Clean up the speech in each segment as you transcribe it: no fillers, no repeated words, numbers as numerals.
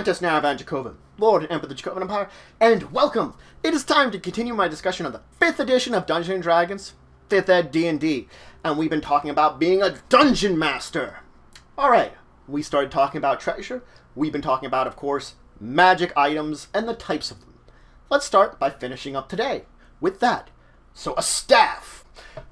Countess now Van Dracovin, Lord and Emperor of the Dracovin Empire, and welcome! It is time to continue my discussion of the 5th edition of Dungeons & Dragons, 5th Ed D&D, and we've been talking about being a Dungeon Master. Alright, we started talking about treasure, we've been talking about, of course, magic items and the types of them. Let's start by finishing up today with that. So, a staff.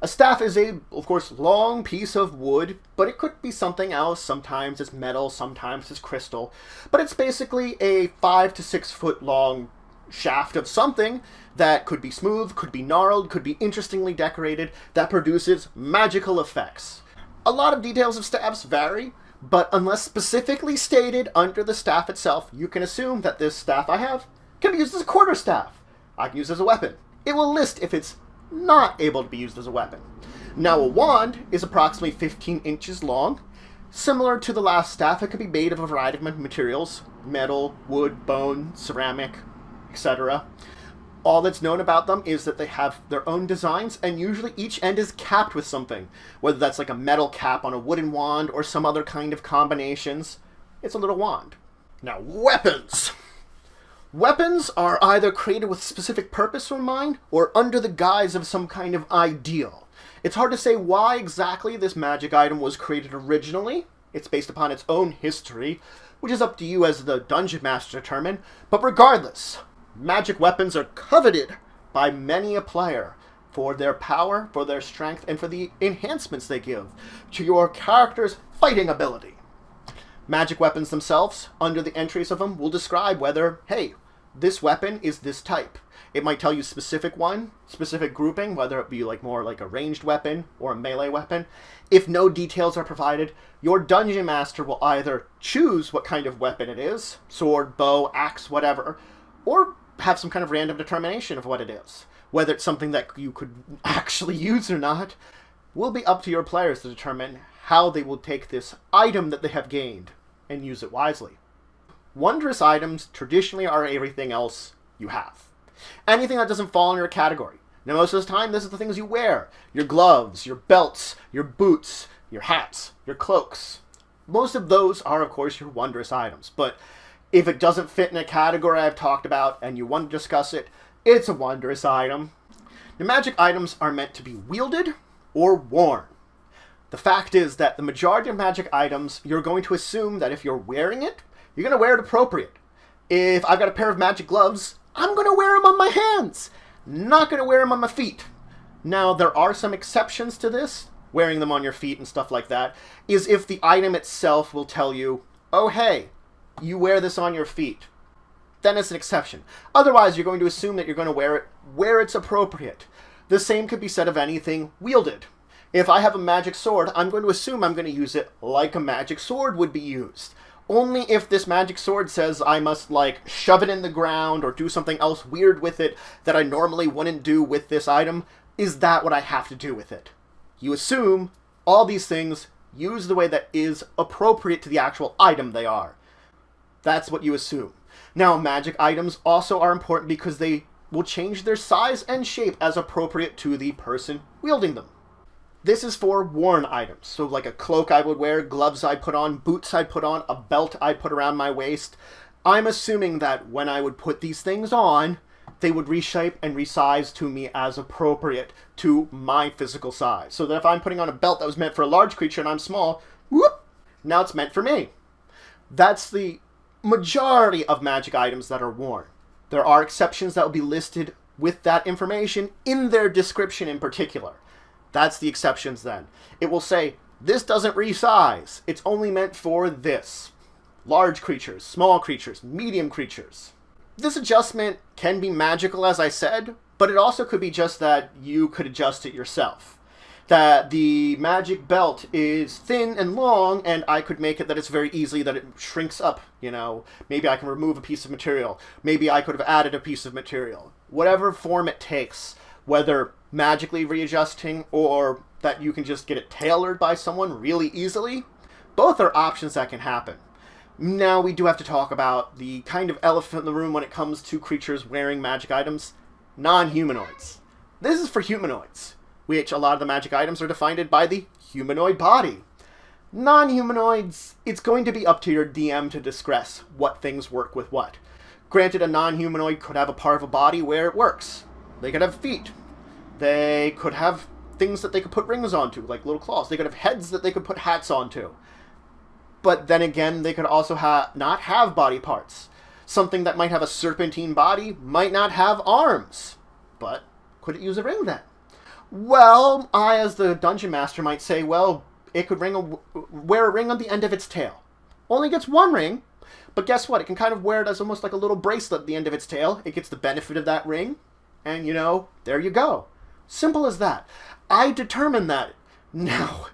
A staff is of course, long piece of wood, but it could be something else. Sometimes it's metal, sometimes it's crystal. But it's basically a 5 to 6 foot long shaft of something that could be smooth, could be gnarled, could be interestingly decorated, that produces magical effects. A lot of details of staffs vary, but unless specifically stated under the staff itself, you can assume that this staff I have can be used as a quarterstaff. I can use it as a weapon. It will list if it's not able to be used as a weapon. Now, a wand is approximately 15 inches long. Similar to the last staff, it could be made of a variety of materials: metal, wood, bone, ceramic, etc. All that's known about them is that they have their own designs, and usually each end is capped with something, whether that's like a metal cap on a wooden wand or some other kind of combinations. It's a little wand. Now, weapons! Weapons are either created with specific purpose in mind or under the guise of some kind of ideal. It's hard to say why exactly this magic item was created originally. It's based upon its own history, which is up to you as the Dungeon Master to determine. But regardless, magic weapons are coveted by many a player for their power, for their strength, and for the enhancements they give to your character's fighting ability. Magic weapons themselves, under the entries of them, will describe whether, hey, this weapon is this type. It might tell you specific grouping, whether it be more like a ranged weapon or a melee weapon. If no details are provided, your Dungeon Master will either choose what kind of weapon it is, sword, bow, axe, whatever, or have some kind of random determination of what it is. Whether it's something that you could actually use or not, will be up to your players to determine how they will take this item that they have gained and use it wisely. Wondrous items traditionally are everything else you have. Anything that doesn't fall in your category. Now, most of the time, this is the things you wear. Your gloves, your belts, your boots, your hats, your cloaks. Most of those are, of course, your wondrous items. But if it doesn't fit in a category I've talked about and you want to discuss it, it's a wondrous item. The magic items are meant to be wielded or worn. The fact is that the majority of magic items, you're going to assume that if you're wearing it, you're going to wear it appropriate. If I've got a pair of magic gloves, I'm going to wear them on my hands, not going to wear them on my feet. Now, there are some exceptions to this, wearing them on your feet and stuff like that, is if the item itself will tell you, oh hey, you wear this on your feet. Then it's an exception. Otherwise, you're going to assume that you're going to wear it where it's appropriate. The same could be said of anything wielded. If I have a magic sword, I'm going to assume I'm going to use it like a magic sword would be used. Only if this magic sword says I must, shove it in the ground or do something else weird with it that I normally wouldn't do with this item, is that what I have to do with it. You assume all these things use the way that is appropriate to the actual item they are. That's what you assume. Now, magic items also are important because they will change their size and shape as appropriate to the person wielding them. This is for worn items. So like a cloak I would wear, gloves I'd put on, boots I'd put on, a belt I'd put around my waist. I'm assuming that when I would put these things on, they would reshape and resize to me as appropriate to my physical size. So that if I'm putting on a belt that was meant for a large creature and I'm small, whoop, now it's meant for me. That's the majority of magic items that are worn. There are exceptions that will be listed with that information in their description in particular. That's the exceptions then. It will say, this doesn't resize. It's only meant for this. Large creatures, small creatures, medium creatures. This adjustment can be magical, as I said, but it also could be just that you could adjust it yourself. That the magic belt is thin and long, and I could make it that it's very easily that it shrinks up, Maybe I can remove a piece of material. Maybe I could have added a piece of material. Whatever form it takes, whether magically readjusting or that you can just get it tailored by someone really easily, both are options that can happen. Now, we do have to talk about the kind of elephant in the room when it comes to creatures wearing magic items: non-humanoids. This is for humanoids, which a lot of the magic items are defined by the humanoid body. Non-humanoids, it's going to be up to your DM to discuss what things work with what. Granted, a non-humanoid could have a part of a body where it works. They could have feet. They could have things that they could put rings onto, like little claws. They could have heads that they could put hats onto. But then again, they could also not have body parts. Something that might have a serpentine body might not have arms. But could it use a ring then? Well, I, as the dungeon master, might say, well, it could wear a ring on the end of its tail. Only gets one ring, but guess what? It can kind of wear it as almost like a little bracelet at the end of its tail. It gets the benefit of that ring, and, there you go. Simple as that. I determined that. Now,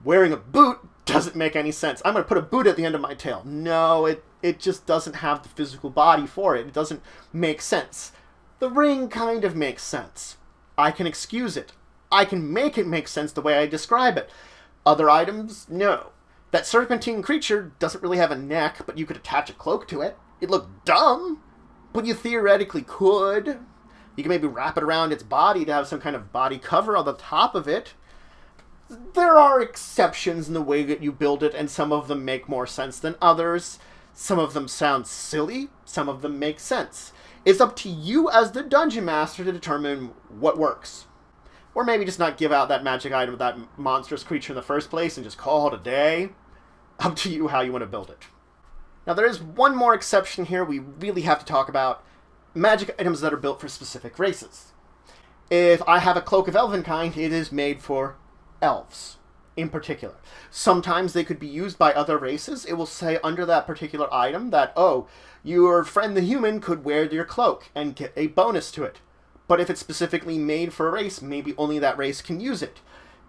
wearing a boot doesn't make any sense. I'm going to put a boot at the end of my tail. No, it just doesn't have the physical body for it. It doesn't make sense. The ring kind of makes sense. I can excuse it. I can make it make sense the way I describe it. Other items, no. That serpentine creature doesn't really have a neck, but you could attach a cloak to it. It looked dumb, but you theoretically could. You can maybe wrap it around its body to have some kind of body cover on the top of it. There are exceptions in the way that you build it, and some of them make more sense than others. Some of them sound silly, some of them make sense. It's up to you as the dungeon master to determine what works. Or maybe just not give out that magic item of that monstrous creature in the first place and just call it a day. Up to you how you want to build it. Now there is one more exception here we really have to talk about. Magic items that are built for specific races. If I have a cloak of elvenkind, it is made for elves in particular. Sometimes they could be used by other races. It will say under that particular item that, oh, your friend the human could wear your cloak and get a bonus to it. But if it's specifically made for a race, maybe only that race can use it.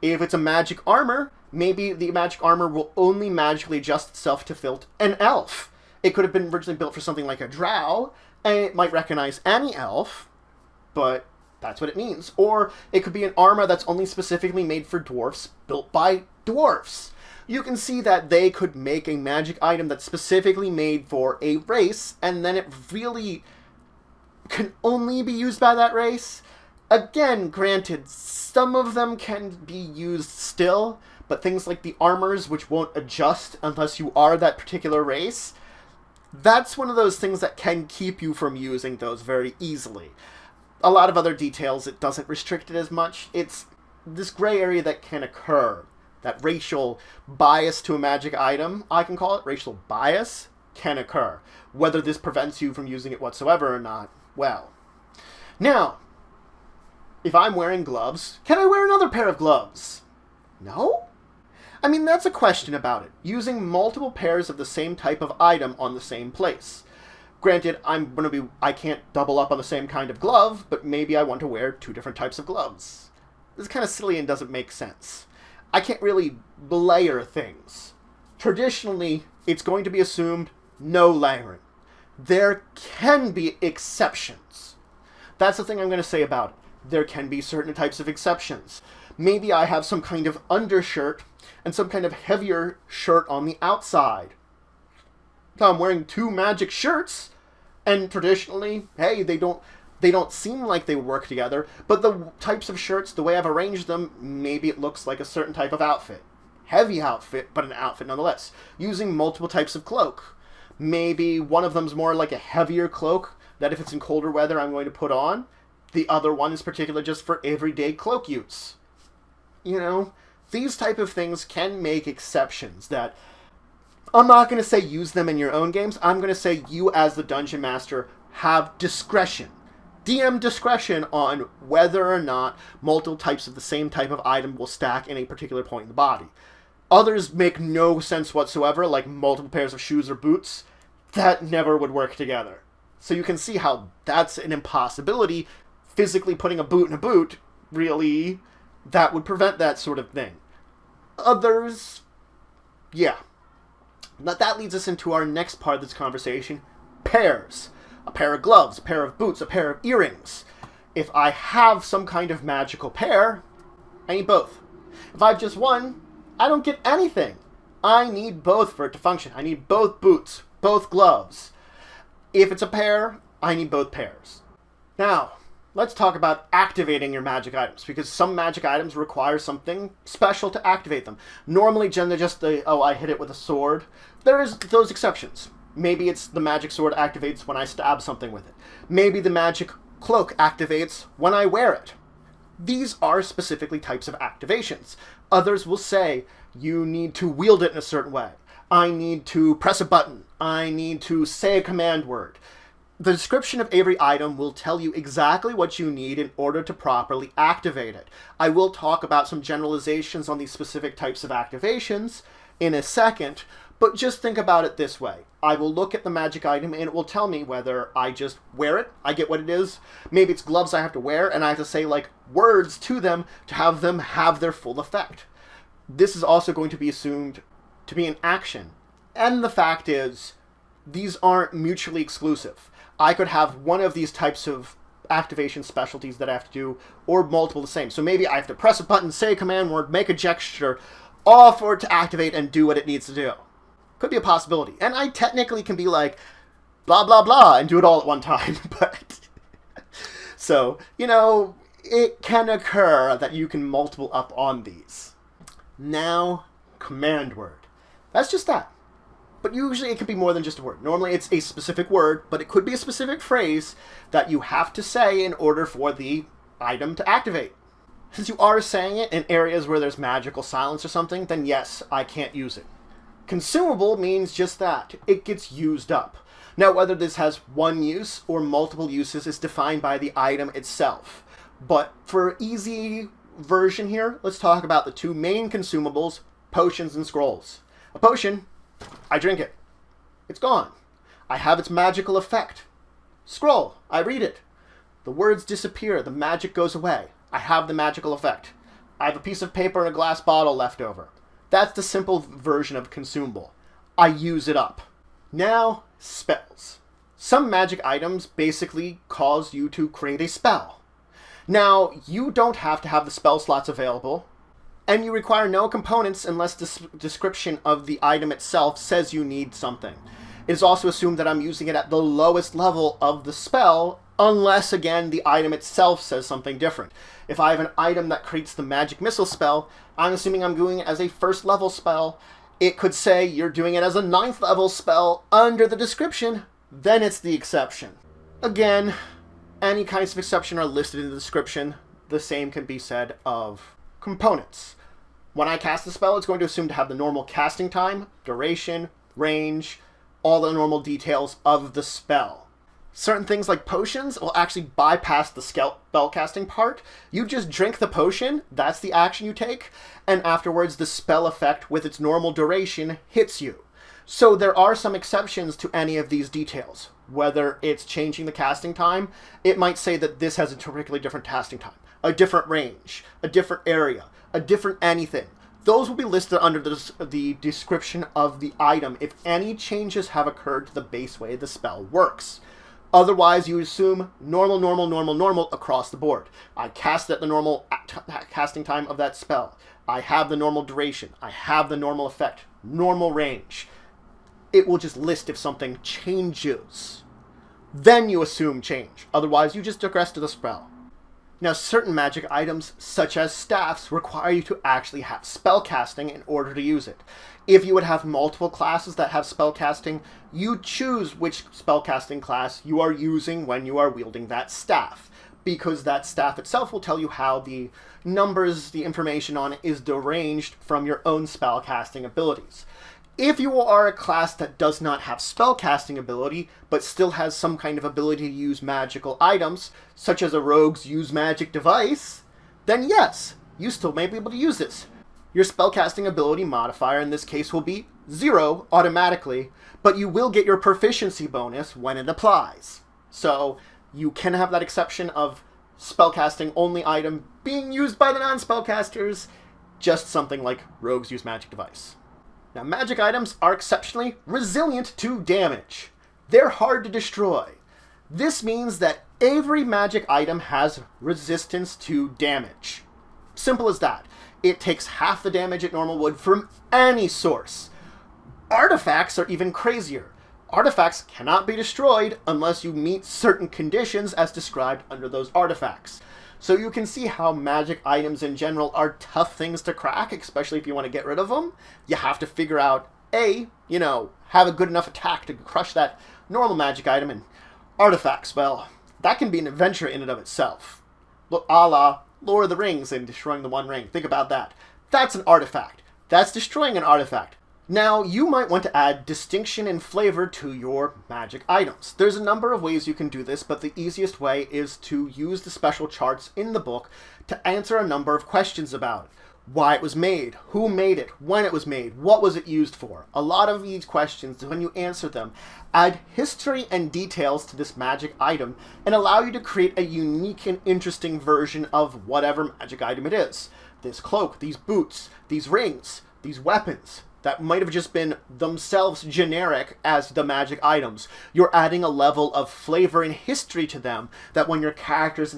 If it's a magic armor, maybe the magic armor will only magically adjust itself to fit an elf. It could have been originally built for something like a drow, and it might recognize any elf, but that's what it means. Or it could be an armor that's only specifically made for dwarfs, built by dwarfs. You can see that they could make a magic item that's specifically made for a race, and then it really can only be used by that race. Again, granted, some of them can be used still, but things like the armors, which won't adjust unless you are that particular race, that's one of those things that can keep you from using those very easily. A lot of other details, it doesn't restrict it as much. It's this gray area that can occur, that racial bias to a magic item, I can call it, racial bias, can occur. Whether this prevents you from using it whatsoever or not, well. Now, if I'm wearing gloves, can I wear another pair of gloves? No? I mean, that's a question about it. Using multiple pairs of the same type of item on the same place. Granted, I can't double up on the same kind of glove, but maybe I want to wear two different types of gloves. This is kind of silly and doesn't make sense. I can't really layer things. Traditionally, it's going to be assumed no layering. There can be exceptions. That's the thing I'm going to say about it. There can be certain types of exceptions. Maybe I have some kind of undershirt and some kind of heavier shirt on the outside. So I'm wearing two magic shirts, and traditionally, hey, they don't seem like they work together, but the types of shirts, the way I've arranged them, maybe it looks like a certain type of outfit. Heavy outfit, but an outfit nonetheless. Using multiple types of cloak. Maybe one of them's more like a heavier cloak that if it's in colder weather I'm going to put on. The other one is particular just for everyday cloak use. These type of things can make exceptions that I'm not going to say use them in your own games. I'm going to say you as the dungeon master have discretion. DM discretion on whether or not multiple types of the same type of item will stack in a particular point in the body. Others make no sense whatsoever, like multiple pairs of shoes or boots. That never would work together. So you can see how that's an impossibility. Physically putting a boot in a boot, really, that would prevent that sort of thing. Others, yeah. Now that leads us into our next part of this conversation, pairs. A pair of gloves, a pair of boots, a pair of earrings. If I have some kind of magical pair, I need both. If I have just one, I don't get anything. I need both for it to function. I need both boots, both gloves. If it's a pair, I need both pairs. Now, let's talk about activating your magic items, because some magic items require something special to activate them. Normally, generally just the, oh, I hit it with a sword. There is those exceptions. Maybe it's the magic sword activates when I stab something with it. Maybe the magic cloak activates when I wear it. These are specifically types of activations. Others will say, you need to wield it in a certain way. I need to press a button. I need to say a command word. The description of every item will tell you exactly what you need in order to properly activate it. I will talk about some generalizations on these specific types of activations in a second, but just think about it this way. I will look at the magic item and it will tell me whether I just wear it, I get what it is. Maybe it's gloves I have to wear and I have to say like words to them have their full effect. This is also going to be assumed to be an action. And the fact is, these aren't mutually exclusive. I could have one of these types of activation specialties that I have to do, or multiple the same. So maybe I have to press a button, say a command word, make a gesture, all for it to activate and do what it needs to do. Could be a possibility. And I technically can be like, blah, blah, blah, and do it all at one time. But so, you know, it can occur that you can multiple up on these. Now, command word. That's just that. But usually it can be more than just a word. Normally it's a specific word, but it could be a specific phrase that you have to say in order for the item to activate. Since you are saying it in areas where there's magical silence or something, then yes, I can't use it. Consumable means just that. It gets used up. Now, whether this has one use or multiple uses is defined by the item itself. But for easy version here, let's talk about the two main consumables, potions and scrolls. A potion, I drink it. It's gone. I have its magical effect. Scroll, I read it. The words disappear, the magic goes away. I have the magical effect. I have a piece of paper and a glass bottle left over. That's the simple version of consumable. I use it up. Now, spells. Some magic items basically cause you to create a spell. Now, you don't have to have the spell slots available, and you require no components unless the description of the item itself says you need something. It is also assumed that I'm using it at the lowest level of the spell, unless, again, the item itself says something different. If I have an item that creates the magic missile spell, I'm assuming I'm doing it as a first level spell. It could say you're doing it as a 9th level spell under the description, then it's the exception. Again, any kinds of exception are listed in the description. The same can be said of components. When I cast the spell, it's going to assume to have the normal casting time, duration, range, all the normal details of the spell. Certain things like potions will actually bypass the spell casting part. You just drink the potion, that's the action you take, and afterwards the spell effect with its normal duration hits you. So there are some exceptions to any of these details. Whether it's changing the casting time, it might say that this has a particularly different casting time, a different range, a different area, a different anything. Those will be listed under the description of the item if any changes have occurred to the base way the spell works. Otherwise, you assume normal across the board. I cast at the normal casting time of that spell. I have the normal duration. I have the normal effect. Normal range. It will just list if something changes. Then you assume change. Otherwise, you just digress to the spell. Now, certain magic items, such as staffs, require you to actually have spellcasting in order to use it. If you would have multiple classes that have spellcasting, you choose which spellcasting class you are using when you are wielding that staff, because that staff itself will tell you how the numbers, the information on it, is deranged from your own spellcasting abilities. If you are a class that does not have spellcasting ability, but still has some kind of ability to use magical items, such as a rogue's use magic device, then yes, you still may be able to use this. Your spellcasting ability modifier in this case will be 0 automatically, but you will get your proficiency bonus when it applies. So you can have that exception of spellcasting only item being used by the non-spellcasters, just something like rogue's use magic device. Now, magic items are exceptionally resilient to damage. They're hard to destroy. This means that every magic item has resistance to damage. Simple as that. It takes half the damage it normal would from any source. Artifacts are even crazier. Artifacts cannot be destroyed unless you meet certain conditions as described under those artifacts. So you can see how magic items in general are tough things to crack, especially if you want to get rid of them. You have to figure out, have a good enough attack to crush that normal magic item. And artifacts, well, that can be an adventure in and of itself. Look, a la Lord of the Rings and destroying the One Ring. Think about that. That's an artifact. That's destroying an artifact. Now, you might want to add distinction and flavor to your magic items. There's a number of ways you can do this, but the easiest way is to use the special charts in the book to answer a number of questions about it. Why it was made, who made it, when it was made, what was it used for. A lot of these questions, when you answer them, add history and details to this magic item and allow you to create a unique and interesting version of whatever magic item it is. This cloak, these boots, these rings, these weapons that might have just been themselves generic as the magic items. You're adding a level of flavor and history to them that when your characters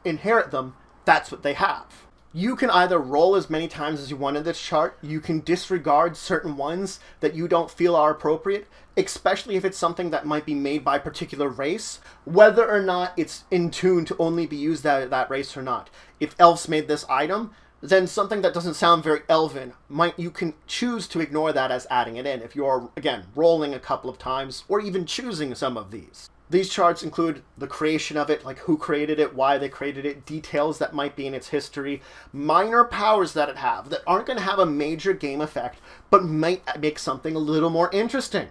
inherit them, that's what they have. You can either roll as many times as you want in this chart. You can disregard certain ones that you don't feel are appropriate, especially if it's something that might be made by a particular race, whether or not it's in tune to only be used that race or not. If elves made this item, then something that doesn't sound very elven, you can choose to ignore that as adding it in if you're, again, rolling a couple of times or even choosing some of these. These charts include the creation of it, like who created it, why they created it, details that might be in its history, minor powers that it have that aren't going to have a major game effect, but might make something a little more interesting.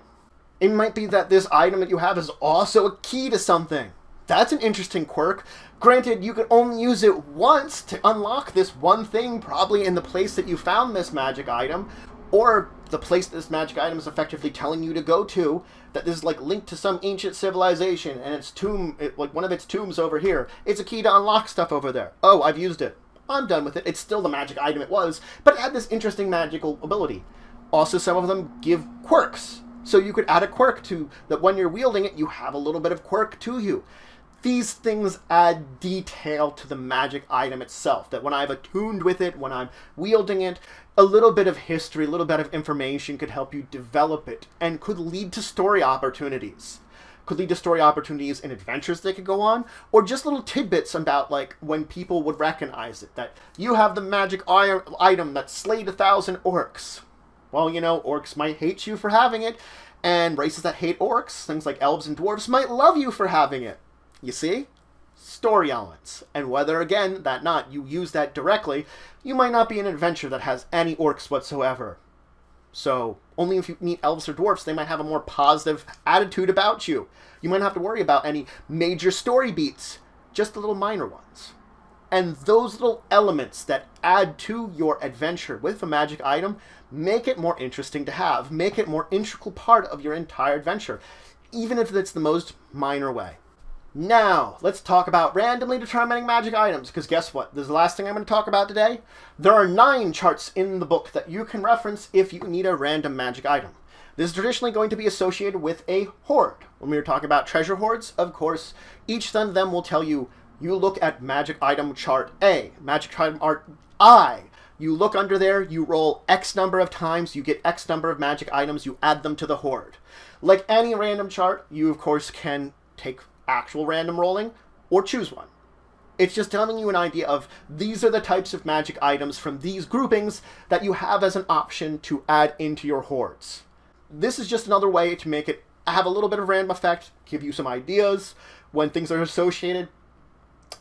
It might be that this item that you have is also a key to something. That's an interesting quirk. Granted, you can only use it once to unlock this one thing, probably in the place that you found this magic item, or the place this magic item is effectively telling you to go to, that is like linked to some ancient civilization, and its tomb, like one of its tombs over here, it's a key to unlock stuff over there. Oh, I've used it. I'm done with it. It's still the magic item it was, but it had this interesting magical ability. Also, some of them give quirks. So you could add a quirk to that when you're wielding it, you have a little bit of quirk to you. These things add detail to the magic item itself, that when I've attuned with it, when I'm wielding it, a little bit of history, a little bit of information could help you develop it and could lead to story opportunities. Could lead to story opportunities in adventures they could go on, or just little tidbits about like when people would recognize it, that you have the magic item that slayed 1,000 orcs. Well, orcs might hate you for having it, and races that hate orcs, things like elves and dwarves, might love you for having it. You see? Story elements. And whether, again, you use that directly, you might not be an adventure that has any orcs whatsoever. So, only if you meet elves or dwarfs, they might have a more positive attitude about you. You might not have to worry about any major story beats, just the little minor ones. And those little elements that add to your adventure with a magic item make it more interesting to have, make it a more integral part of your entire adventure, even if it's the most minor way. Now, let's talk about randomly determining magic items, because guess what? This is the last thing I'm going to talk about today. There are 9 charts in the book that you can reference if you need a random magic item. This is traditionally going to be associated with a hoard. When we were talking about treasure hoards, of course, each of them will tell you, you look at magic item chart A, magic item art I. You look under there, you roll X number of times, you get X number of magic items, you add them to the hoard. Like any random chart, you of course can take actual random rolling or choose one. It's just telling you an idea of these are the types of magic items from these groupings that you have as an option to add into your hoards. This is just another way to make it have a little bit of random effect, give you some ideas when things are associated.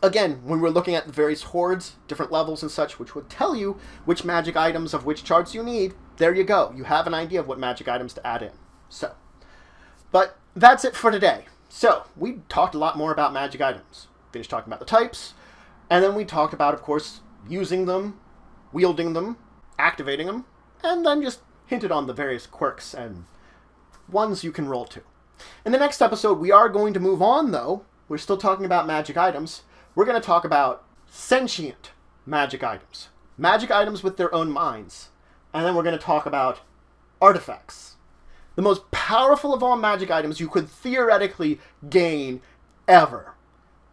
Again, when we're looking at the various hoards, different levels and such, which would tell you which magic items of which charts you need, there you go. You have an idea of what magic items to add in. But that's it for today. So, we talked a lot more about magic items. Finished talking about the types, and then we talked about, of course, using them, wielding them, activating them, and then just hinted on the various quirks and ones you can roll to. In the next episode, we are going to move on, though. We're still talking about magic items. We're going to talk about sentient magic items. Magic items with their own minds. And then we're going to talk about artifacts. The most powerful of all magic items you could theoretically gain ever.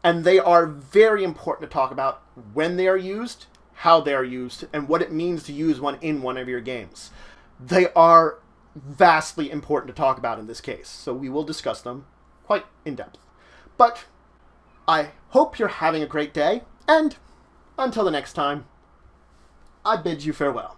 And they are very important to talk about when they are used, how they are used, and what it means to use one in one of your games. They are vastly important to talk about in this case, so we will discuss them quite in depth. But I hope you're having a great day, and until the next time, I bid you farewell.